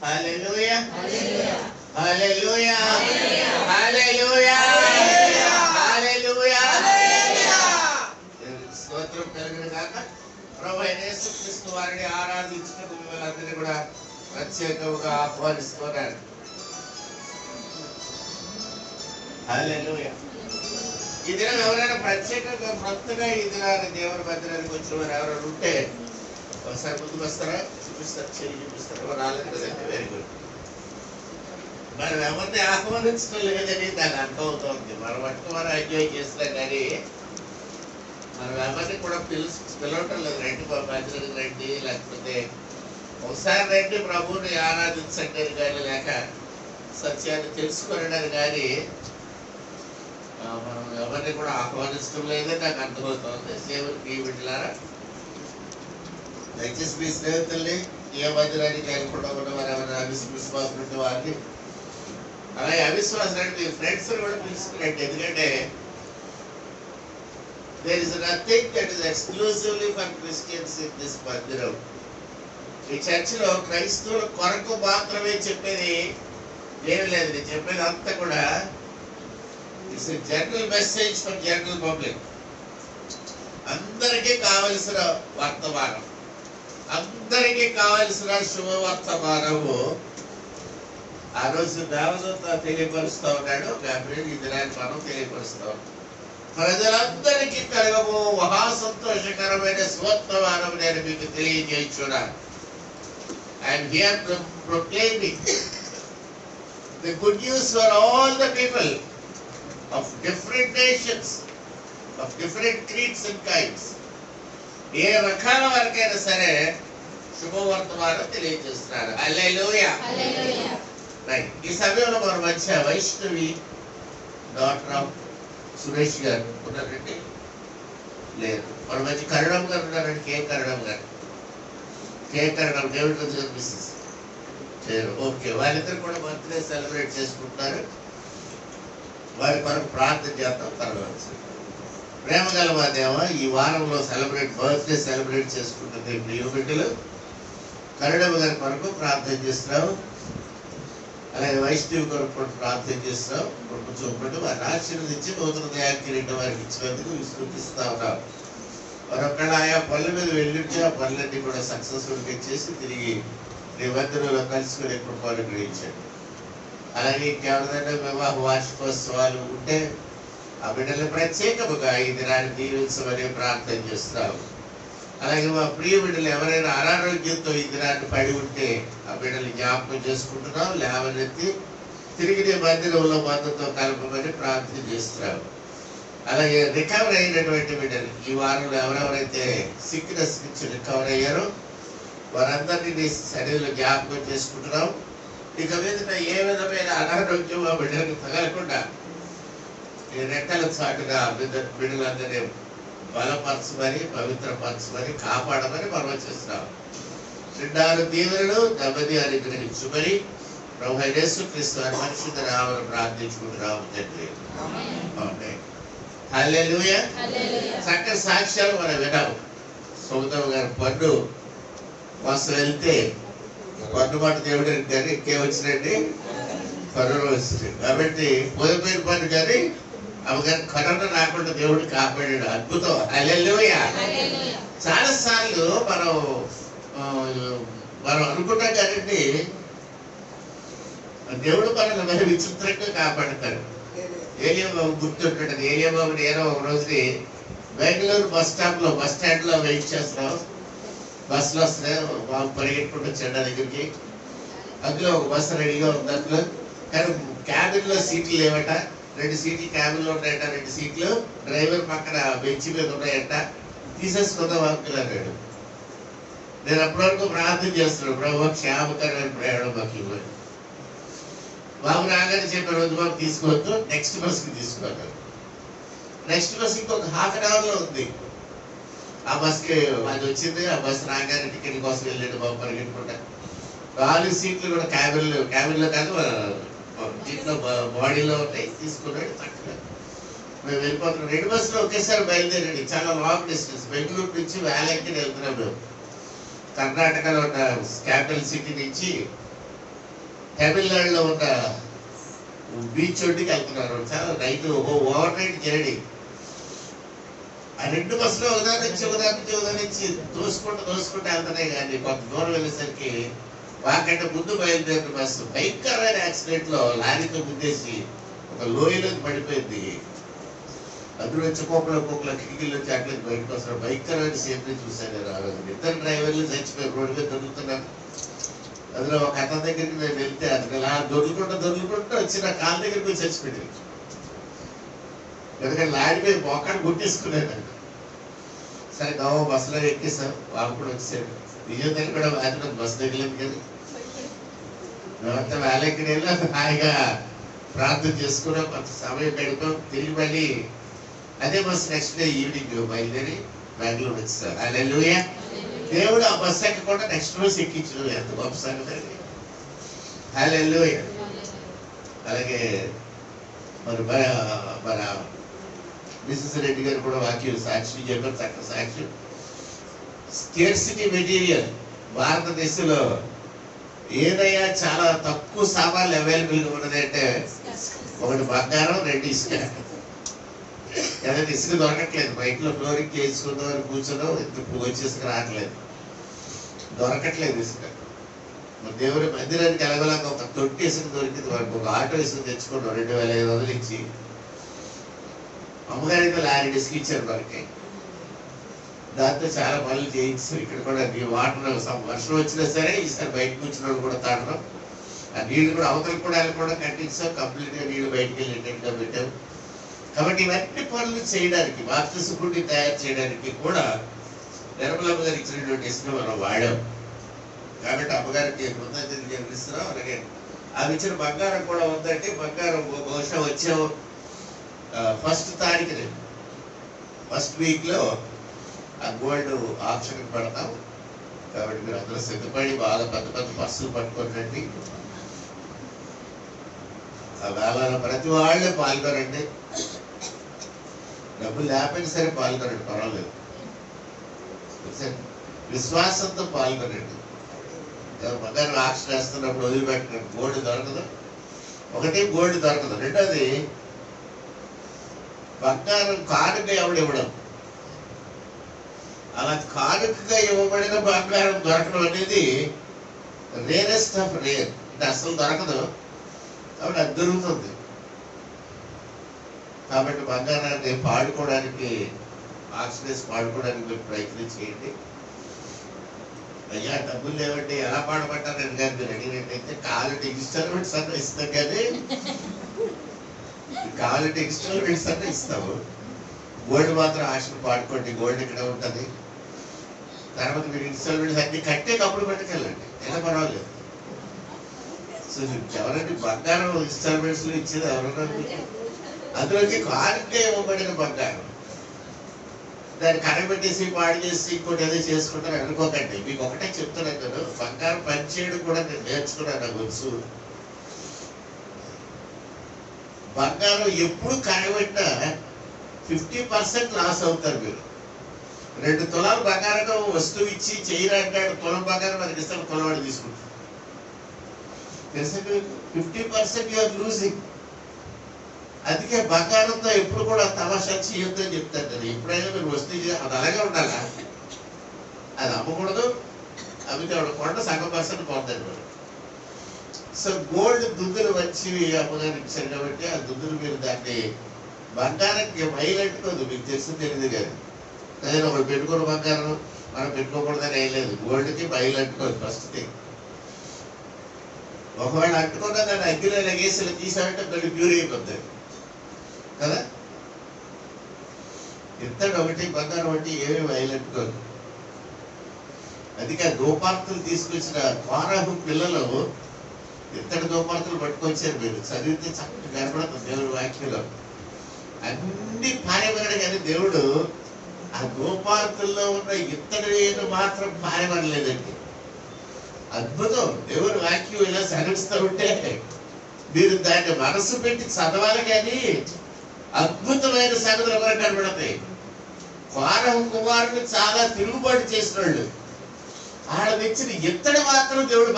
హల్లెలూయా హల్లెలూయా హల్లెలూయా హల్లెలూయా. స్తోత్రం కలుగును గాక. ప్రభువైన యేసుక్రీస్తు వారిని ఆరాధించుటకు మిమ్మల్ని అందరినీ కూడా ప్రత్యేకంగా ఆహ్వానిస్తున్నారు. హల్లెలూయా. ఈ దినం ఎవరైనా ప్రత్యేకంగా కొత్తగా ఈ దినాన్ని దేవుని మందిరానికి వచ్చిన వారు ఎవరైనా ఉంటే ఒకసారి ముందుకు వస్తారా? చూపిస్తారు, చెయ్యి చూపిస్తారు. రాలేదు కదండి, వెరీ గుడ్. మనం ఎవరిని ఆహ్వానించడం లేదని దాని అర్థం అవుతుంది. మనం మట్టుకు మనం ఎంజాయ్ చేస్తాం కానీ మనం ఎవరిని కూడా పిలవటం లేదు. రండి మందిరానికి రండి, లేకపోతే ఒకసారి రండి ప్రభువుని ఆరాధించండి అని కానీ, లేక సత్యాన్ని తెలుసుకోవడానికి కానీ మనం ఎవరిని కూడా ఆహ్వానించడం లేదని నాకు అర్థమవుతుంది. దేవునికి బిడ్డలారా, దయచేసి మీ స్నేహితుల్ని ఏ మందిరానికి వెళ్ళకుండా ఉన్న వారు ఎవరైనా విశ్వాసం ఉంటే వారిని, అలాగే అవిశ్వాసం మీ ఫ్రెండ్స్ కూడా పిలుచుకున్నట్టు. ఎందుకంటే there is nothing that is exclusively for Christians in this మందిరం. ఈ చర్చిలో క్రైస్తవుల కొరకు మాత్రమే చెప్పేది ఏమి లేదు. నేను చెప్పేది అంతా కూడా it's a general message for general public. అందరికీ కావలసిన వర్తమానం, అందరికీ కావలసిన శుభవర్తమానము ఆ రోజు దేవదూత తెలియపరుస్తూ ఉన్నాడు. గాబ్రియల్ ఈ దినాన్ని మనం తెలియపరుస్తాం. ప్రజలందరికీ కలగము మహా సంతోషకరమైన శుభవర్తమానం నేను మీకు తెలియజేయుచున్నాను. And here proclaiming the good news for all the people of different nations, of different creeds and kinds. ఏ రకాల వారికైనా సరే శుభవర్తమానం తెలియజేస్తున్నారు. హల్లెలూయా. రైట్. ఈ సమయంలో మన మధ్య వైష్ణవి డాక్టర్ సురేష్ గారు ఉన్నారండి? లేదు. మన మధ్య కరణం గారు ఉన్నారండి. కే కరణం గారు, కే కరణం దేవుడి మిస్సెస్ లేరు. ఓకే, వాళ్ళిద్దరు కూడా బర్త్డే సెలబ్రేట్ చేసుకుంటున్నారు. వారి కొరకు ప్రార్థన చేద్దాం. తర్వాత ప్రేమ గల మా దేవ, ఈ వారంలో బర్త్డే సెలబ్రేట్ చేసుకుంటుంది ప్రియ బిడ్డలు కరణం గారి కొరకు ప్రార్థన చేస్తున్నాం. అలాగే వైష్ణవి కొరకు కూడా ప్రార్థన చేస్తాం. కొడుకు చూపట్టు వారిని ఆశీర్వదించి నూతన దయాకిరీటం వారికి ఇచ్చినందుకు విస్తృతిస్తా ఉన్నాం. మరొకళ్ళు ఆయా పనుల మీద వెళ్ళించి ఆ పనులన్నీ కూడా సక్సెస్ఫుల్గా చేసి తిరిగి నిబంధనలో కలుసుకుని కృపను అనుగ్రహించండి. అలాగే ఇంకెవరిదైనా వివాహ వార్షికోత్సవాలు ఉంటే ఆ బిడ్డలు ప్రత్యేకముగా ఈ దినాన్ని దీవించమని ప్రార్థన చేస్తున్నాము. అలాగే మా ప్రియ బిడ్డలు ఎవరైనా అనారోగ్యంతో ఈ దినాన్ని పడి ఉంటే ఆ బిడ్డలు జ్ఞాపకం చేసుకుంటున్నాం. లేవనెత్తి తిరిగి నీ మందిరంలో మద్దతుతో కలపమని ప్రార్థన చేస్తున్నాము. అలాగే రికవర్ అయినటువంటి బిడ్డలు ఈ వారంలో ఎవరెవరైతే సిక్నెస్ నుంచి రికవర్ అయ్యారో వారందరినీ నీ శరీరంలో జ్ఞాపకం చేసుకుంటున్నాం. ఇక మీద ఏ విధమైన అనారోగ్యం ఆ బిడ్డలకు తగలకుండా ఈ రెక్కల చాటుగా బిడ్డలందరినీ బలపరచమని పవిత్రపరచమని కాపాడమని మనం చేస్తున్నాం. చిన్నారు దీవెనలు నెమ్మది అనుగ్రహించుమని ప్రభువైన యేసుక్రీస్తు వారి పరిశుద్ధ నామమున ప్రార్థించుకుంటున్నాము తండ్రి. ఆమేన్. హల్లెలూయా. చక్కని సాక్ష్యాలు మనం విన్నాము. సోమదేవ్ గారి పన్ను మస్తు వెళ్తే పన్ను మాట దేవుడు కానీ ఇంకేమొచ్చినండి? కరోనా వచ్చింది. కాబట్టి పోయిపోయిన పన్ను కానీ అవగానే కరోనా రాకుండా దేవుడు కాపాడాడు. అద్భుతం. హల్లెలూయా. చాలా సార్లు మనం అనుకుంటాం కదండి, దేవుడు మనల్ని మరి విచిత్రంగా కాపాడతాడు. ఏలియాబాబు గుర్తుంటుంది. ఏలియాబాబుని ఏదో ఒక రోజుని బెంగళూరు బస్ స్టాండ్ లో వెయిట్ చేస్తున్నాం. బస్సులో వస్తున్నాయి. బాబు పరిగెట్టుకుంటూ చెడ్డ దగ్గరికి. అందులో ఒక బస్సు రెడీగా ఉంది. అందులో కానీ క్యాబిన్ లో సీట్లు లేవట. 2 సీట్లు క్యాబిన్ లో ఉన్నాయట. 2 సీట్లు డ్రైవర్ పక్కన బెంచ్ మీద ఉన్నాయట. తీసేసుకుందాం అంకుల్ అన్నాడు. నేను అప్పటివరకు ప్రార్థన చేస్తున్నాను, ప్రభు క్షేమకరమైన ప్రయాణం మాకు ఇవ్వండి. బాబు రాగానే చెప్పారు, రోజు బాబు తీసుకోవద్దు, నెక్స్ట్ బస్కి తీసుకున్నాను. నెక్స్ట్ బస్ ఇంకొక హాఫ్ అన్ అవర్ లో ఉంది. ఆ బస్కి అది వచ్చింది. ఆ బస్ రాగానే టికెట్ కోసం వెళ్ళాడు బాబు పరిగెట్టుకుంటా. 4 సీట్లు కూడా క్యాబిన్ లో కాదు, దీంట్లో బాడీలో ఉంటాయి. తీసుకున్నాడు. చక్కగా మేము వెళ్ళిపోతున్నాం. 2 బస్సులు ఒకేసారి బయలుదేరండి. చాలా లాంగ్ డిస్టెన్స్. బెంగళూరు నుంచి వేలెక్కి వెళ్తున్నాం మేము. కర్ణాటకలో ఉన్న క్యాపిటల్ సిటీ నుంచి తమిళనాడులో ఉన్న బీచ్ ఒడ్డుకి వెళ్తున్నారు. చాలా నైట్ ఓవర్ నైట్ జర్నీ. ఆ 2 బస్సులు ఒకదాని నుంచి దోసుకుంటూ వెళ్తున్నాయి. కానీ కొంత దూరం వెళ్ళేసరికి వాకంటే ముందు బయలుదేరిన బస్సు భయంకరమైన యాక్సిడెంట్ లో లారీతో గుద్దేసి ఒక లోయలోకి పడిపోయింది. అందులో వచ్చి కుక్కల కిటికీలు వచ్చి అట్లకి బయటకు వస్తారు. భయంకరమైన సేఫ్టీ చూశాను నేను ఆ రోజు. 2 డ్రైవర్లు చచ్చిపోయి రోడ్డు మీద దొరుకుతున్నాను. అందులో ఒక అతని దగ్గరికి నేను వెళ్తే అతను ఇలా దొరుకుంటూ వచ్చి నా కాళ్ళ దగ్గరికి పోయి చచ్చిపోయింది. ఎందుకంటే లారీ మీద మొక్కను గుట్టేసుకున్నాను. సరే గవ బస్సులో ఎక్కేసాం. వాళ్ళు కూడా వచ్చారు. నిజం దగ్గర కూడా బాధ్యత బస్సు తగిలేదు కానీ మేమంతా వేలెక్కడి వెళ్ళి హాయిగా ప్రార్థన చేసుకున్నాం. కొంత సమయం గడిపాం. తిరిగి మళ్ళీ అదే బస్సు నెక్స్ట్ డే ఈవినింగ్ బయలుదేరి బెంగళూరు వచ్చేసారు. హల్లెలూయా. దేవుడు ఆ బస్సు ఎక్కకుండా నెక్స్ట్ బస్ ఎక్కించడం ఎంత గొప్ప సంగతి. హల్లెలూయా. అలాగే మన మిసెస్ రెడ్డి గారు కూడా వాక్యం సాక్షి చెప్పారు. చక్కని సాక్షి. స్కేర్సిటీ మెటీరియల్ భారతదేశంలో ఏదైనా చాలా తక్కువ సామాన్లు అవైలబుల్గా ఉన్నది అంటే ఒకటి బంగారం, 2 ఇసుక. ఏదైనా ఇసుక దొరకట్లేదు. బయటలో ఫ్లోరింగ్ చేసుకుందాం కూర్చున్నాం. ఇప్పుడు వచ్చేసుకు రావట్లేదు, దొరకట్లేదు ఇసుక. దేవుడి మందిరానికి ఎలాగోలాగా ఒక తొట్టి ఇసుక దొరికింది. మనకు ఒక ఆటో ఇసుక తెచ్చుకున్నాం 2500 ఇచ్చి. అమ్మగారికి లారీ ఇసుక ఇచ్చారు మనకి. దాంతో చాలా పనులు చేయించారు. ఇక్కడ కూడా వాటర్ వర్షం వచ్చినా సరే ఈసారి బయట కూర్చున్నాడు కూడా తాడడం. ఆ నీళ్లు కూడా అవతల కూడా కూడా కట్టించాం. కంప్లీట్గా నీళ్లు బయటకు వెళ్ళేటట్టుగా పెట్టాం. కాబట్టి ఇవన్నీ పనులు చేయడానికి, బాప్తిసం గుండి తయారు చేయడానికి కూడా నిర్మలమ్మ గారు ఇచ్చినటువంటి ఇసుక మనం వాడాం. కాబట్టి అమ్మగారికి కృతజ్ఞతలు చెల్లిస్తున్నాం. అలాగే ఆమె ఇచ్చిన బంగారం కూడా ఉందంటే బంగారం బహుశా వచ్చే 1st తారీఖున 1st వీక్లో ఆ గోల్డ్ ఆప్షన్ పెడతాం. కాబట్టి మీరు అందరూ సిద్ధపడి బాగా పెద్ద బస్సులు పట్టుకోండి. ఆ వేళలో ప్రతి వాళ్ళే పాల్గొనండి. డబ్బులు లేకపోయినా సరే పాల్గొనండి, పర్వాలేదు. విశ్వాసంతో పాల్గొనండి. బంగారం ఆక్షన్ వేస్తున్నప్పుడు వదిలిపెట్టండి. గోల్డ్ దొరకదు. ఒకటి గోల్డ్ దొరకదు. రెండోది బంగారం కానుక ఇవ్వడం. అలా కానుకగా ఇవ్వబడిన బంగారం దొరకడం అనేది రేరెస్ట్ ఆఫ్ రేర్. ఇది అసలు దొరకదు. కాబట్టి అది దొరుకుతుంది. కాబట్టి బంగారాన్ని పాడుకోవడానికి, ఆక్షన్ వేసి పాడుకోవడానికి మీరు ప్రయత్నం చేయండి. అయ్యా డబ్బులు లేవంటే ఎలా పాడబట్టారని కానీ మీరు అడిగినట్టయితే కావాలంటే ఇన్స్టాల్మెంట్స్ అన్న ఇస్తాం. కానీ కావాలంటే ఇన్స్టాల్మెంట్స్ అన్న ఇస్తాము. గోల్డ్ మాత్రం ఆశను పాడుకోండి. గోల్డ్ ఇక్కడ ఉంటుంది. తర్వాత మీరు ఇన్స్టాల్మెంట్స్ అన్ని కట్టే కప్పుడు పట్టుకెళ్ళండి, అయినా పర్వాలేదు. సో ఎవరండి బంగారం ఇన్స్టాల్మెంట్స్ లో ఇచ్చేది ఎవరన్నా? అందులోకి కానుకగా ఇవ్వబడిన బంగారం. దాన్ని కనబెట్టేసి పాడు చేసి ఇంకోటి ఏదో చేసుకుంటారు అనుకోకండి. మీకు ఒకటే చెప్తున్నాను నేను, బంగారం పనిచేయడం కూడా నేను నేర్చుకున్నాను. నాకు తెలుసు. బంగారం ఎప్పుడు కనబెట్టినా 50% లాస్ అవుతారు మీరు. 2 తులాలు బంగారంగా వస్తువు ఇచ్చి చేయరంటాడు. తులం బంగారం మనకి ఇస్తాను, తులవాడు తీసుకుంటాడు. తెలుసా? 50% యూఆర్ లూజింగ్. అందుకే బంగారంతో ఎప్పుడు కూడా తమాషా చేయొద్దు అని చెప్తాను నేను. ఎప్పుడైనా మీరు వస్తువు అది అలాగే ఉండాలా, అది అమ్మకూడదు. అమ్మితే ఆవిడ కొండ సగం పర్సెంట్ పోతుంది మీరు. సో గోల్డ్ దుద్దులు వచ్చి అమ్మగారికి ఇచ్చారు కాబట్టి ఆ దుద్దులు మీరు దాన్ని బంగారానికి మైలంటుకోదు. మీకు తెలుసు తెలియదు కానీ అదే ఒకటి పెట్టుకున్న బంగారం మనం పెట్టుకోకూడదని ఏం లేదు. గోల్డ్కి మైలు అంటుకోదు ఫస్ట్ థింగ్. ఒకవేళ అంటుకున్నా దాన్ని అగ్గిలో లగేసి తీసామంటే మళ్ళీ ప్యూర్ అయిపోతుంది కదా. ఇత్తడి ఒకటి బంగారం ఒకటి ఏమీ మైలు అంటుకోదు. అందుకే దోపార్తులు తీసుకొచ్చిన కోరాహు పిల్లలు ఇత్తడి దోపార్తులు పట్టుకొచ్చారు. మీరు చదివితే చక్కటి కనపడుతుంది దేవుడు వాక్యంలో. అన్ని పారేమన్నాడు కానీ దేవుడు ఆ గోపార్తుల్లో ఉన్న ఇత్తడి మాత్రం పారేమనలేదండి. అద్భుతం. దేవుడు వాక్యం ఇలా సెలవిస్తూ ఉంటే మీరు దాన్ని మనసు పెట్టి చదవాలి. కానీ అద్భుతమైన సంగతులు ఎవరు కనబడతాయి. కోరహు కుమారుని చాలా తిరుగుబాటు చేసిన వాళ్ళు ఆడ తెచ్చిన ఇత్తడి మాత్రం దేవుడు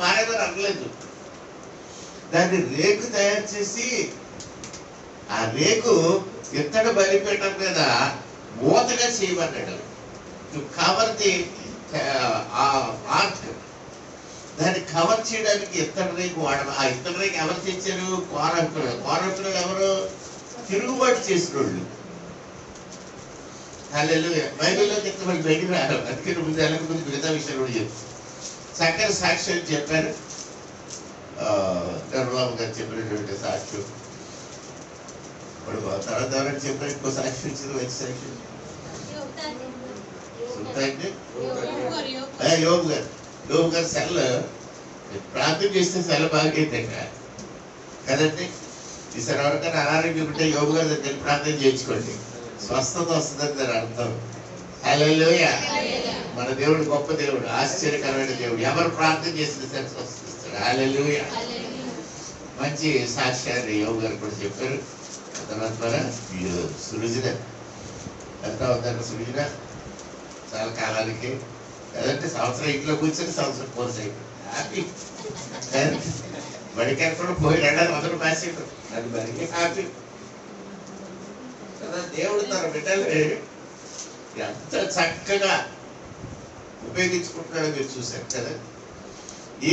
పారేమని అనలేదు. దాన్ని రేకు తయారు చేసి ఆ రేకు ఇత్తడి బలిపీఠం మీద మూతగా చేయమన్నాడు. To cover the art. దాన్ని కవర్ చేయడానికి ఇత్తడి రేకు వాడ. ఆ ఇత్తడి రేకు ఎవరు తెచ్చారు? కోరకులు. కోరకులు ఎవరు? తిరుగుబాటు చేసిన వాళ్ళు. హల్లెలూయా. బైబిల్లో తిట్టమని బయటికి రారు. అందుకని ముందు వెళ్ళక ముందు మిగతా విషయాలు కూడా చెప్పు. చక్కని సాక్ష్యం చెప్పారు చంద్రబాబు గారు చెప్పినటువంటి సాక్ష్యం. ఇప్పుడు తర్వాత ఎవరైనా చెప్పారు ఇంకో సాక్ష్యం ఇచ్చింది. మంచి సాక్ష్యం యోగు గారు. యోగు గారు సెల్ ప్రార్థన చేస్తే సెల్ బాగైందంట కదండి. ఈసారి ఎవరికైనా అనారోగ్యం ఉంటే యోగు గారి దగ్గర ప్రార్థన చేయించుకోండి, స్వస్థత వస్తుందని దాని అర్థం. హల్లెలూయా. మన దేవుడు గొప్ప దేవుడు, ఆశ్చర్యకరమైన దేవుడు. ఎవరు ప్రార్థన చేసిన సరే స్వస్థిస్తాడు. హల్లెలూయా. మంచి సాక్ష్యాన్ని యోగు గారు కూడా చెప్పారు. తర్వాత సృజన ఎంత అవుతారు? సృజన చాలా కాలానికి కదంటే సంవత్సరం ఇంట్లో కూర్చొని సంవత్సరం కోర్స్ అయిపోయింది. హ్యాపీ. బడికి కూడా పోయి రెండాలి మొదలు పాస్ అయిపోయింది. అది మరికి హ్యాపీ కదా. దేవుడు తన బిడ్డలు ఎంత చక్కగా ఉపయోగించుకుంటున్నాడో మీరు చూశారు కదా.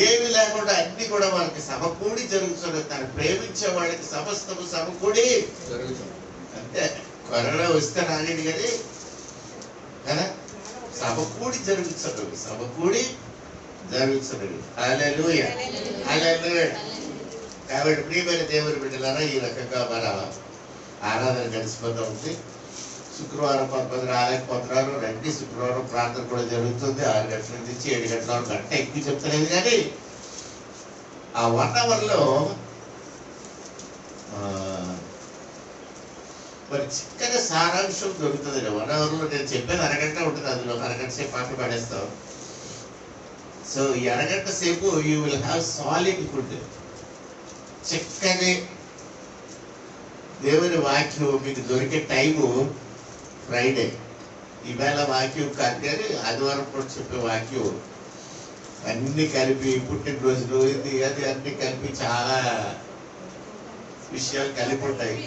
ఏమి లేకుండా అన్ని కూడా వాళ్ళకి సమకూడి జరుగుతున్నది. తను ప్రేమించే వాళ్ళకి సమస్తము సమకూడి జరుగుతుంది. అంటే కరోనా వస్తే రాలేదు కానీ కదా, సమకూడి జరుగుతున్నవి, సమకూడి జరుగుతున్నవి. హల్లెలూయా. హల్లెలూయా. కాబట్టి ప్రియమైన దేవుని బిడ్డలారా, ఈ రకంగా మన ఆరాధన గడిచిపోతూ ఉంది. శుక్రవారం 10 రాలేకపోతున్నారు. రండి. శుక్రవారం ప్రార్థన కూడా జరుగుతుంది 6 గంటల నుంచి 7 గంటల వరకు. గంట ఎక్కువ చెప్తలేదు కానీ ఆ 1 అవర్లో మరి చిక్కగా సారాంశం దొరుకుతుంది. 1 అవర్లో నేను చెప్పేది అరగంట ఉంటుంది. అందులో అరగంట సేపు పాటలు పాడేస్తాం. సో ఈ అరగంట సేపు you will have solid food. చిక్కని దేవుని వాక్యం మీకు దొరికే టైము ఫ్రైడే. ఈవేళ వాక్యం కాదు కానీ ఆదివారం కూడా చెప్పే వాక్యం అన్ని కలిపి, పుట్టినరోజులు ఇది అది అన్ని కలిపి చాలా విషయాలు కలిపి ఉంటాయి.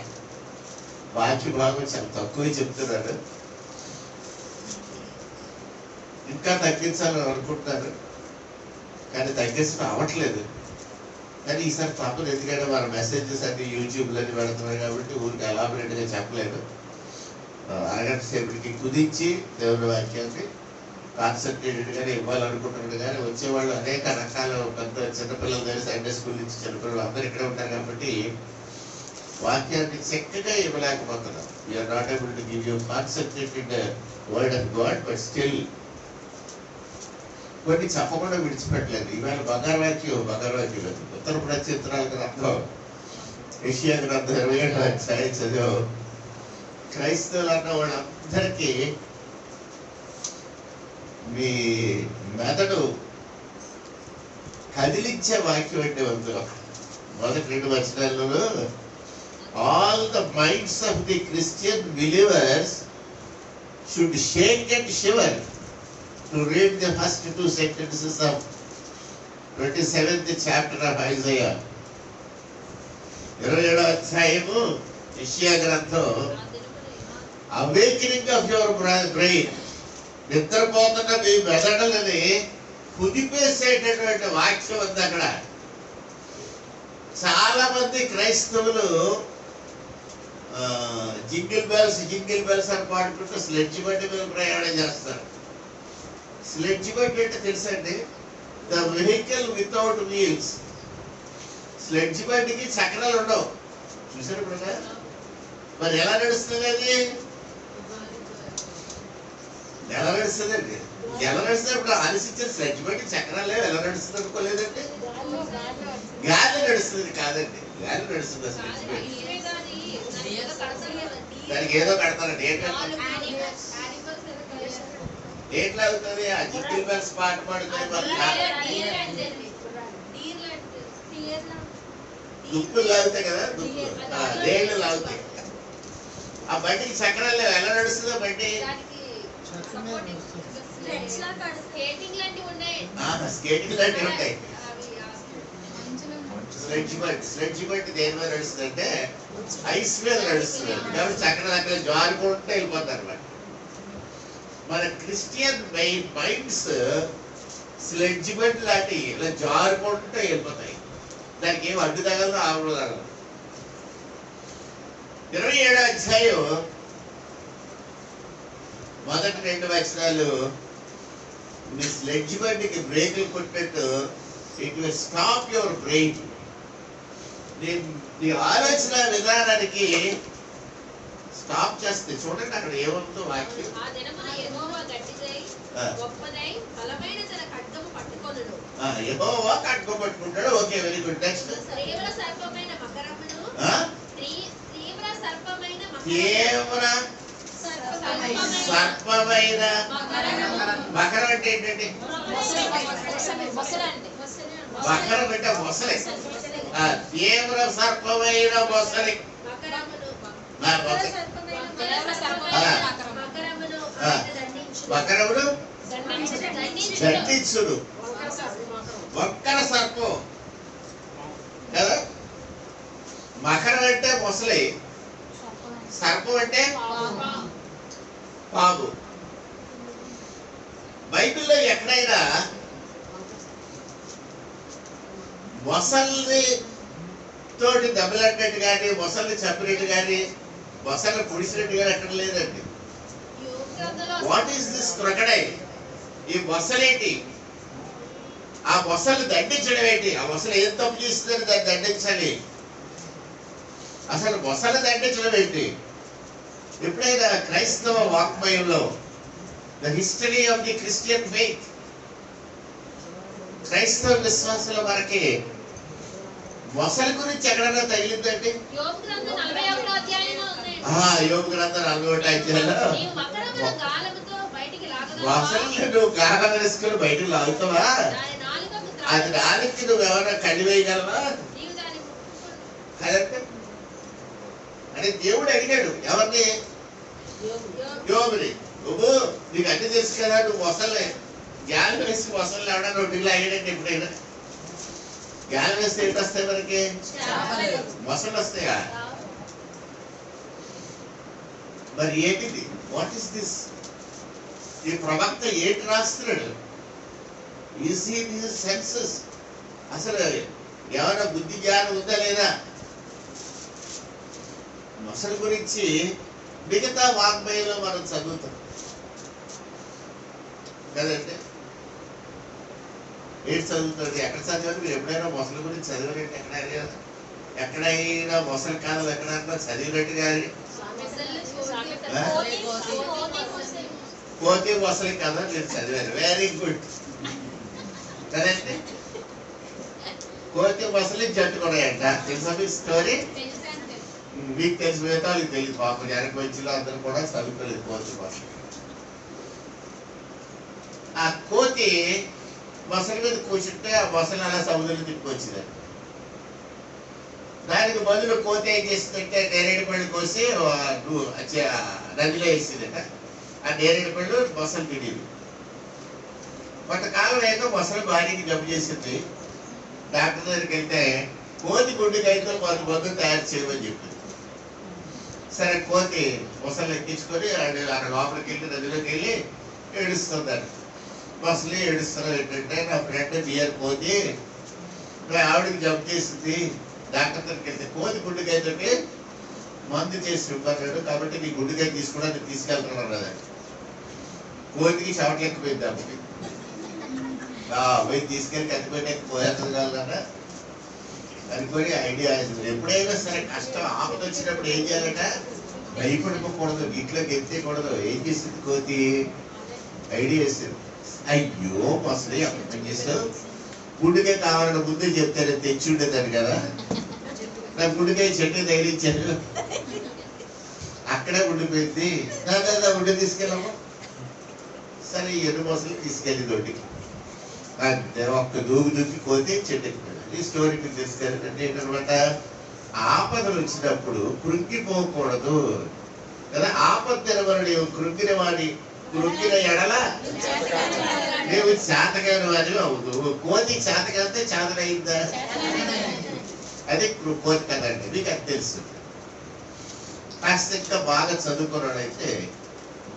వాక్య భాగం చాలా తక్కువే చెప్తున్నారు. ఇంకా తగ్గించాలని అనుకుంటున్నారు కానీ తగ్గించడం అవ్వట్లేదు. కానీ ఈసారి తప్పదు. ఎందుకంటే మన మెసేజెస్ అన్ని యూట్యూబ్లో అన్ని పెడుతున్నాయి కాబట్టి ఊరికి ఎలాబరేట్గా చెప్పలేదు. అరగంట సేపటికి కుదించి దేవుని వాక్యాన్ని కాన్సన్ట్రేటెడ్గానే ఇవ్వాలనుకుంటున్నాడు. కానీ వచ్చేవాళ్ళు అనేక రకాల పెద్ద చిన్నపిల్లల దగ్గర సండే స్కూల్ నుంచి చిన్నపిల్లలు అందరూ ఇక్కడే ఉంటారు కాబట్టి వాక్యాన్ని చక్కగా ఇవ్వలేకపోతున్నాం. We're not able to give you concentrated word of God. But still కొన్ని చెప్పకుండా విడిచిపెట్టలేదు. ఈవేళ బంగారు వాక్యం ఉత్తర ప్రత్యుత్తరాల గ్రంథం, యెషయా గ్రంథం 27వ అధ్యాయం చదివాం. క్రైస్తవులు అన్న వాళ్ళందరికీ మీ మెదడు కదిలించే వాక్యం అంటే అందులో మొదటి 2 వచనాలలో all the minds of the Christian believers should shake and shiver to read the first 2 sentences of 27th chapter of Isaiah. 27వ అధ్యాయము యెషయా గ్రంథం. Awakening of your brain. నిద్రపోతున్న మీ మెదడులని కుదిపేసేటటువంటి వాక్యం ఉంది అక్కడ. చాలా మంది క్రైస్తవులు జింగిల్ బెల్స్ అని పాడుకుంటూ స్లెడ్జ్ బండి మీద ప్రయాణం చేస్తారు. స్లెడ్జ్ బండి అంటే తెలుసండి? The vehicle without wheels. Sledge బండికి చక్రాలు ఉండవు. చూసారు ఇప్పుడు? మరి ఎలా నడుస్తుంది అది? ఎలా నడుస్తుందండి? ఎలా నడుస్తుంది? ఇప్పుడు ఆలోచించారు. స్లెడ్జ్ బండి చక్రాలు ఎలా నడుస్తుంది అనుకోలేదండి. గాలి నడుస్తుంది కాదండి, గాలి నడుస్తుంది స్లెడ్జ్ బండి. దానికి ఏదో కడతారండి. ఏట్లా అవుతుంది? ఆ జింగిల్ బెల్స్ పాట పాడుతుంది. దుప్పులు లాగుతాయి కదా, లేళ్ళు లాగుతాయి. ఆ బండికి చక్రాలు ఎలా నడుస్తుందో బండి? స్కేటింగ్ లాంటివి ఉంటాయి. స్లెడ్జ్ బండి దేని మీద నడుస్తుంది అంటే ఐస్ మీద నడుస్తుంది కాబట్టి చక్కగా అక్కడ జారుకుంటే వెళ్ళిపోతారు అనమాట. మన క్రిస్టియన్ మైండ్స్ స్లెడ్జ్ బండి లాంటి ఇలా జారుకుంటూ వెళ్ళిపోతాయి. దానికి ఏం అడ్డు తగలదు, ఆవులు తగలదు. 27వ అధ్యాయం మొదటి 2 వచనాలు మీ స్లెడ్జ్ బండికి బ్రేకులు కొట్టినట్టు it will stop your brain. నీ ఆలోచన విధానానికి స్టాప్ చేస్తే. చూడండి అక్కడ ఏముందో వాక్యం. యెహోవా ఖడ్గము పట్టుకుంటాడు. Okay, very good. నెక్స్ట్ తీవ్ర సర్పమైన మకరం అంటే ఏంటండి? మకరం అంటే మొసలి. తీవ్ర సర్పమైన మొసలి. మకరమును దండించుడు. ఒక్కర సర్పం కదా. మకరం అంటే మొసలి, సర్పం అంటే పాము. బైబిల్లో ఎక్కడైనా మొసల్ని తోటి దెబ్బలాడినట్టు కానీ, మొసల్ని చంపినట్టు కానీ, మొసల్ని పొడిచినట్టు కానీ ఎక్కడ లేదండి. What is this crocodile? ఈ మొసలేంటి? ఆ మొసలు దండించడం ఏంటి? ఆ మొసలు ఏం తప్పు చేస్తుందని దాన్ని దండించాలి? అసలు మొసలు దండించడం ఏంటి? ఎప్పుడైనా క్రైస్తవ వాక్మయంలో the history of the Christian faith, క్రైస్తవ విశ్వాసాల మనకి మొసలి గురించి ఎక్కడైనా తగిలిందండి? యోబు గ్రంథం 41వ అధ్యాయంలో మొసలిని నువ్వు గాలం వేసుకుని బయటకు లాగుతావా? అది నాలుగుకి నువ్వు ఎవరైనా కడివేయగలవా? కదంటే అని దేవుడు అడిగాడు ఎవరిని? యోబుని. నువ్వు నీకు అన్ని తెలుసు కదా, నువ్వు మొసలి గ్యాలం వేసి మొసలు ఎవడన్నా రొట్టిలో అయ్యాడంటే ఎప్పుడైనా గ్యాలం వేస్తే ఏంటి వస్తాయి మనకి? మొసలు వస్తాయా? మరి ఏంటిది? What is this? ఈ ప్రవక్త ఏంటి రాస్తున్నాడు? Easy senses. అసలు ఏమైనా బుద్ధి జ్ఞానం ఉందా లేదా? మొసలు గురించి మిగతా వాగ్మయంలో మనం చదువుతాం కదండి. ఏంటి చదువుతుంది? ఎక్కడ చదివారు మీరు? ఎప్పుడైనా మొసలి గురించి చదివారంటే ఎక్కడైనా మొసలి కాలం ఎక్కడైనా చదివినట్టు కానీ కోతి మొసలి కదా మీరు చదివారు. వెరీ గుడ్ కదండి. కోతి మొసలి జట్టుకున్నాయంట. తెలుసా మీకు స్టోరీ? మీకు తెలిసి మిగతా వాళ్ళకి తెలియదు. పాపం వెనక వచ్చిలో అందరూ కూడా చదువుకోలేదు కోతి మొసలి. ఆ కోతి మొసలి మీద కూర్చుంటే ఆ మొసలి అలా సముద్రం తిప్పుకొచ్చిందండి. దానికి బదులు కోతి ఏం చేసిందంటే నేరేడు పళ్ళు కోసి నదిలో వేసిందట. ఆ నేరేడు పళ్ళు మొసలు తినేది. కొంతకాలం అయ్యాక మొసలు భార్యకి జబ్బు చేసింది. డాక్టర్ దగ్గరికి వెళ్తే కోతి గుండెకైతే కొంత మందు తయారు చేయమని చెప్పింది. సరే కోతి మొసలు ఎక్కించుకొని అక్కడ లోపలికి వెళ్ళి నదిలోకి వెళ్ళి ఏడుస్తుందండి. మొసలి ఏడుస్తున్నావు ఏంటంటే నా ఫ్రెండ్ బియర్ కోతి ఆవిడకి జబ్బు చేసింది, డాక్టర్ దగ్గరికి వెళ్తే కోతి గుండెకైతే మందు చేసి ఇవ్వన్నాడు కాబట్టి నీ గుండెకాయ తీసుకోవడానికి తీసుకెళ్తున్నాను కదా. కోతికి చెవట్లు ఎక్కిపోయింది. అప్పటికి పోయి తీసుకెళ్ళి కత్తిపోయినాక పోయేస్తుంది కదా అనుకొని ఐడియా. ఎప్పుడైనా సరే కష్టం ఆపద వచ్చినప్పుడు ఏం చేయాలట? భయపడిపోకూడదు, ఇంట్లోకి ఎత్తేయకూడదు. ఏం చేసింది కోతి? ఐడియా వేసింది. అయ్యో మొసలి అప్పుడు చేస్తావు, గుండెకాయ కావాలని ముందే చెప్తాను తెచ్చి ఉండేదాన్ని కదా. నా గుండెకాయ చెట్టు తగిలించాను, అక్కడే ఉండిపోయింది. దాదా ఉండి తీసుకెళ్ళము. సరే ఎన్ని మొసలు తీసుకెళ్ళి దొడ్డికి అంతే ఒక్క దూకి దూకి కోతి చెట్టు ఎక్కిపోయింది. ఈ స్టోరీకి తీసుకెళ్ళి ఏంటనమాట, ఆపదలు వచ్చినప్పుడు కృంగిపోకూడదు కదా. ఆపద తెరవని కృంగిన వాడి కృంగిన ఎడల నీవు చేతకాని వాడివి అవుదు. కోతి చేతకంటే చేతనైందా? అది కోతి కథ అంటే మీకు అది తెలుసు. కాస్త ఇంకా బాగా చదువుకున్నాడైతే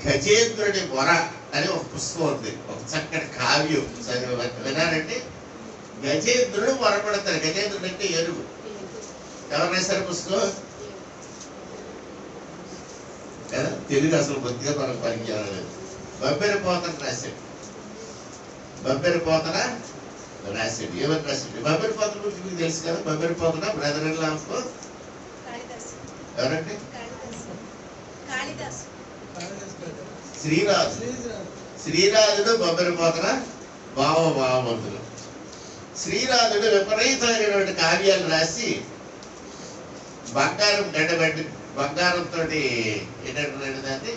గజేంద్రుడి మొర అని ఒక పుస్తకం ఉంది, ఒక చక్కటి కావ్యం వినారంటే. గజేంద్రుడు మొరపడతాడు. గజేంద్రుడు అంటే ఏనుగు. ఎవరు రాశారు పుస్తకం కదా? తెలుగు అసలు కొద్దిగా మనకు పనికిరాలేదు. బబ్బెరపోతన రాశాడు. బబ్బెరపోతన రాశాడు. ఏమని రాశాడు? బబ్బెరపోతన గురించి మీకు తెలుసు కదా. బబ్బెరపోతన బ్రదర్ ఇన్ లా ఆఫ్ ఎవరండి? శ్రీరాజు. శ్రీరాజుడు బబ్బెరపోతన భావభావమంతులు. శ్రీరాజుడు విపరీతమైనటువంటి కావ్యాలు రాసి బంగారంతో ఏంటంటే దాన్ని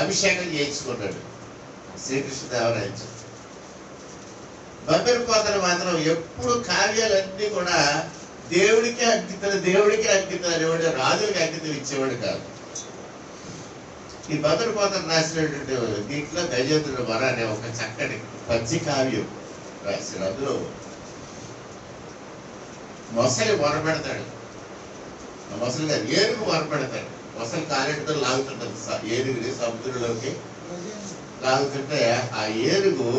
అభిషేకం చేయించుకున్నాడు శ్రీకృష్ణదేవరాయలు. బబ్బెరపోతన మాత్రం ఎప్పుడు కావ్యాలన్నీ కూడా దేవుడికి అంకితం అనేవాడు, రాజులకి అంకితం ఇచ్చేవాడు కాదు. ఈ బబ్బెరపోతన రాసినటువంటి దీంట్లో గజేంద్రుడి మొర అనే ఒక చక్కటి పద్య కావ్యం రాశాడు. అందులో మొసలి మొర పెడతాడు. మొసలి గారు ఏనుగు మొర పెడతాడు. మొసలి కాలెట్టుతో లాగుతుంటది ఏనుగుని సముద్రంలోకి లాగుతుంటే ఆ ఏనుగు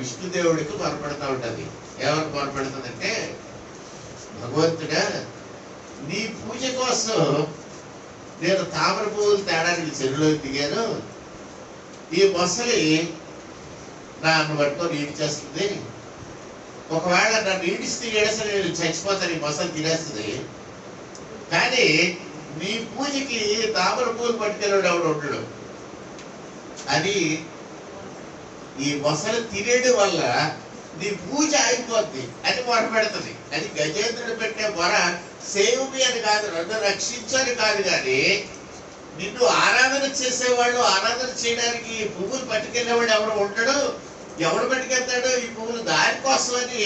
విష్ణుదేవుడికి మొరపెడతా ఉంటది. ఎవరికి మొరపెడుతుందంటే, భగవంతుడా నీ పూజ కోసం నేను తామర పువ్వులు తేడానికి చెరువులోకి దిగాను. ఈ మొసలి నన్ను పట్టుకొని ఈడ్చేస్తుంది. ఒకవేళ నన్ను ఈడిస్తే ఏడస నేను చచ్చిపోతాను, ఈ మొసలి తినేస్తుంది. కానీ నీ పూజకి తామర పువ్వులు పట్టుకెళ్ళాడు ఎవడు ఉండడు అని ఈ మొసలు తినేడు వల్ల నీ పూజ అయిపోద్ది అని మొర పెడుతుంది. అది గజేంద్రుడు పెట్టే మొర సేవుమి అని కాదు, నన్ను రక్షించని కాదు, కానీ నిన్ను ఆరాధన చేసేవాళ్ళు ఆరాధన చేయడానికి పువ్వులు పట్టుకెళ్ళేవాడు ఎవరు ఉండడు. ఎవడు పట్టుకెళ్తాడు ఈ పువ్వులు? దానికోసమని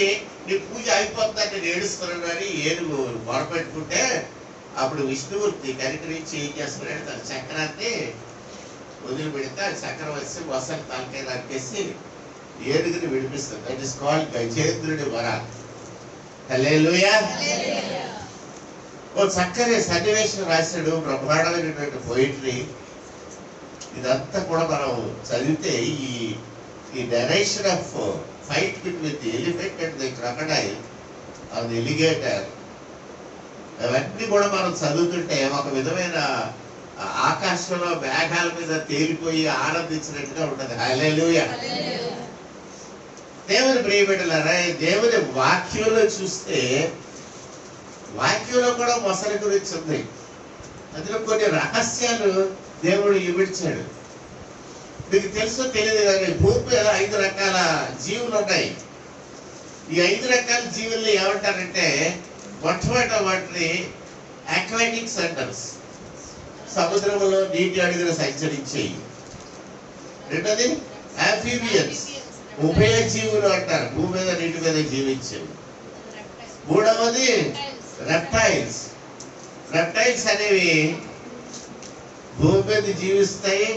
నీ పూజ అయిపోతుందని నేను ఏడుస్తున్నాను అని ఏనుగు మొర పెట్టుకుంటే అప్పుడు విష్ణుమూర్తి కనికరించి ఏం చేస్తున్నాడు, తన చక్రాన్ని వదిలిపెడితే ఆ చక్రం వచ్చి మొసలి తలకాయ నరికేసి ఏనుగుని విడిపిస్తుంది. దట్ ఈస్ కాల్డ్ గజేంద్రుడి మొర. హల్లెలూయా. ఓ చక్కని సన్నివేశం రాశాడు, బ్రహ్మాండమైనటువంటి పోయిటరీ. ఇదంతా కూడా మనం చదివితే ఈ narration of fight between the elephant and the crocodile or the alligator, అవన్నీ కూడా మనం చదువుతుంటే ఒక విధమైన ఆకాశంలో మేఘాల మీద తేలిపోయి ఆనందించినట్టుగా ఉంటది. హల్లెలూయా. దేవుని ప్రియబిడ్డలారా, దేవుని వాక్యంలో చూస్తే వాక్యంలో కూడా మొసలి గురించి ఉంది. అందులో కొన్ని రహస్యాలు దేవుడు ఇమిడ్చాడు. మీకు తెలుసో తెలియదు కానీ భూమి మీద 5 రకాల జీవులు ఉన్నాయి. ఈ 5 రకాల జీవుల్ని ఏమంటారంటే, మొట్టమొదటి వాటిని అక్వాటిక్స్ అంటారు, సముద్రంలో నీటి అడుగున సంచరించేవి. రెండోది ఆంఫీబియన్స్, ఉభయ జీవులు అంటారు, భూమి మీద నీటి మీద జీవించేవి. మూడవది రెప్టైల్స్. రెప్టైల్స్ అనేవి భూమి మీద జీవిస్తాయి,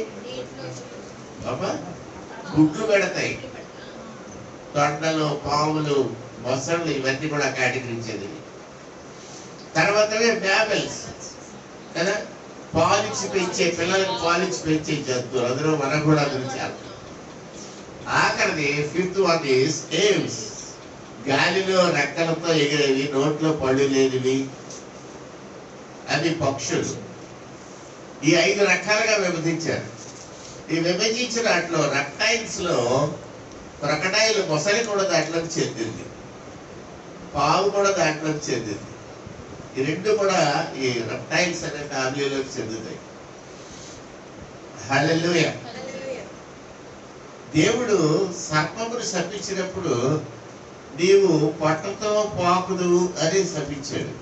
గుడ్లు పెడతాయి. తొండలు, పాములు, మొసళ్ళు ఇవన్నీ కూడా కేటగిరించేది. తర్వాతనే మ్యామల్స్ కదా, పాలిచ్చి పెంచే, పిల్లలకు పాలిచ్చి పెంచే జంతువులు, అందులో మనం కూడా గురించి. ఆఖరిది 5th వన్ ఈస్ ఏవ్స్, గాలిలో రెక్కలతో ఎగిరేవి, నోట్లో పళ్ళు లేనివి, అవి పక్షులు. ఈ 5 రకాలుగా విభజించారు. ఈ విభజించిన దాంట్లో రెప్టైల్స్ లో క్రొకడైల్, మొసలి కూడా దాంట్లోకి చెందింది, పావు కూడా దాంట్లోకి చెందింది. ఈ రెండు కూడా ఈ రెప్టైల్స్ అనే ఫ్యామిలీలోకి చెందుతాయి. హల్లెలూయా. దేవుడు సర్పమును శపించినప్పుడు నీవు పొట్టతో పాకుదు అని శపించాడు.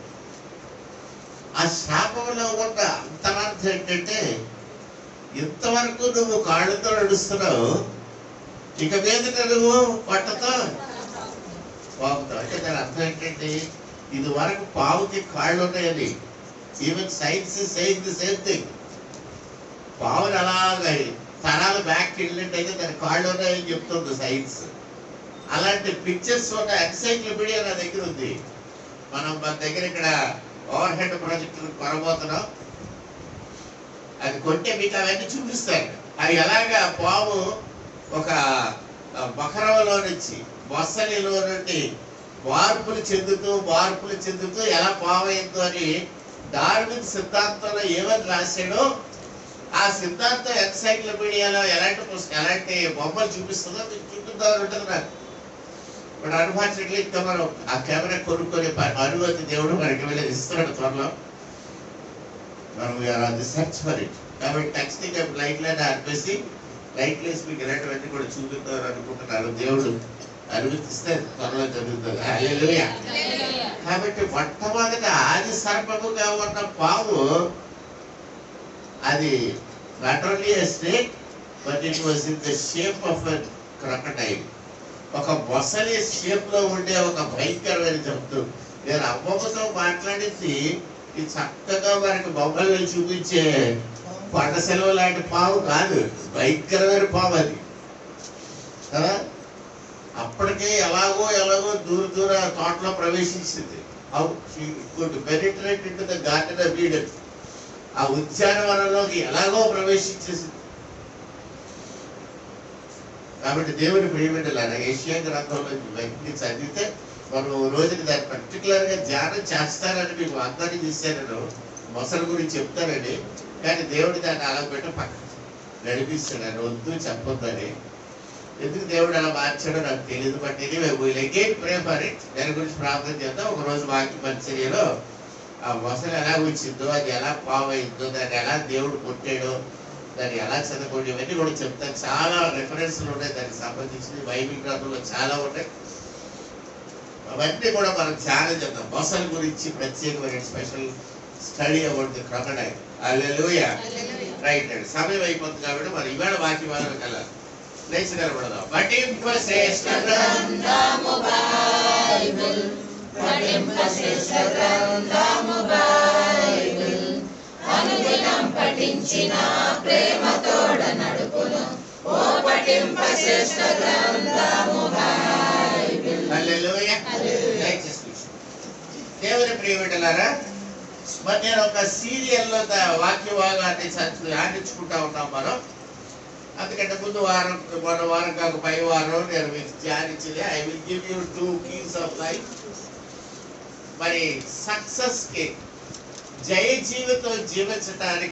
ఆ శాపంలో ఉన్న అంతరార్థం ఏంటంటే, ఇంతవరకు నువ్వు కాళ్ళతో నడుస్తున్నావు, ఇక మీదట నువ్వు పొట్టతో పాకుతావు. అంటే దాని అర్థం ఏంటంటే, ఇది వరకు పావుకి కాళ్ళు ఉన్నాయని. Even science saying the same thing. పావులు అలాగా తరాలు బ్యాక్ వెళ్ళినట్టయితే దాని కాళ్ళు ఉన్నాయని చెప్తుంది సైన్స్. అలాంటి పిక్చర్స్ ఉన్న ఎన్సైక్లోపీడియా నా దగ్గర ఉంది. మన దగ్గర ఇక్కడ ఓవర్ హెడ్ ప్రాజెక్టు కొనబోతున్నాం. అది కొంటే మీకు అవన్నీ చూపిస్తాను. అది ఎలాగా పాము ఒక బకరంలో నుంచి బొస్సలిలో నుండి మార్పులు చెందుతూ ఎలా పాము అయిందో అని డార్విన్ సిద్ధాంతంలో ఏమని రాశాడో ఆ సిద్ధాంతం ఎన్సైక్లోపీడియాలో ఎలాంటి బొమ్మలు చూపిస్తుందో మీకు చూపిద్దామని ఉంటుంది నాకు. ఇప్పుడు అన్ఫార్చునేట్లీ ఇంకా మనం ఆ కెమెరా కొనుక్కొని అనుమతి దేవుడు మనకి వెళ్ళి ఇస్తున్నాడు త్వరలో. మనం సెర్చ్ ఫర్ ఇట్. కాబట్టి టెక్స్టింగ్ లైట్లైనా అనిపేసి లైట్లు వేసి మీకు ఇలాంటివన్నీ కూడా చూపిద్దామని అనుకుంటున్నాను. దేవుడు అనుమతిస్తే త్వరలో జరుగుతుంది. హల్లెలూయా. కాబట్టి మొట్టమొదట ఆది సర్పముగా ఉన్న పాము అది not only a snake but it was in the shape of a crocodile. ఒక మొసలి షేప్ లో ఉండే ఒక భయంకరమైన జంతు. నేను అమ్మమ్మతో మాట్లాడింది ఇది చక్కగా మనకి బొమ్మల్లో చూపించే కొండ సెలవు లాంటి పాము కాదు, భయంకరమైన పాము అది కదా. అప్పటికే ఎలాగో దూర తోటలో ప్రవేశించింది. Penetrate into the garden of Eden. ఆ ఉద్యానవనంలోకి ఎలాగో ప్రవేశించేసింది. కాబట్టి దేవుని ప్రియబిడ్డలారా, ఏషియా గ్రంథంలో ఇవన్నీ చదివితే మనం రోజుకి దాన్ని పర్టికులర్ గా ధ్యానం చేస్తానని మీకు వాగ్దానం చేశాను. మొసలు గురించి చెప్తానని, కానీ దేవుడు దాన్ని అలా పెట్టి పక్కన నడిపిస్తున్నాను. వద్దు చెప్పొద్దని. ఎందుకు దేవుడు అలా మార్చాడో నాకు తెలియదు. But anyway pray for it. దాని గురించి ప్రార్థన చేద్దాం. ఒకరోజు వాక్య పరిచర్యలో ఆ మొసలు ఎలా వచ్చిందో, అది ఎలా పాము అయిందో, దాన్ని ఎలా దేవుడు కొట్టాడో, దాన్ని ఎలా చదవకూడదు, ఇవన్నీ కూడా చెప్తాను. చాలా రెఫరెన్స్లు ఉన్నాయి దానికి సంబంధించి. బైబిల్ గ్రంథంలో చాలా ఉన్నాయి. అవన్నీ కూడా మనం ధ్యానం చేద్దాం. మొసలు గురించి ప్రత్యేకమైన special study about the crocodile. Hallelujah. Right అండి. సమయం అయిపోతుంది కాబట్టి మరి ఇవాళ వాక్యం కల్లా లేచి నిలబడదాం. పఠింప శ్రేష్ఠ గ్రంథము బైబిల్, పఠింప శ్రేష్ఠ గ్రంథము బైబిల్, అనుదినం పఠించిన ప్రేమతోడ నడుపును. ఓ పఠింప శ్రేష్ఠ గ్రంథము బైబిల్. హల్లెలూయా. దేవుని ప్రియబిడ్డలారా, మరి నేను ఒక సీరియల్లో వాక్య భాగాన్ని ఆడించుకుంటా ఉన్నాం మనం. అందుకంటే ముందు వారం కాక పై వారం నేను మీకు ధ్యానించింది I will give you 2 keys of life. మరి సక్సెస్ కి, జయ జీవితం జీవించడానికి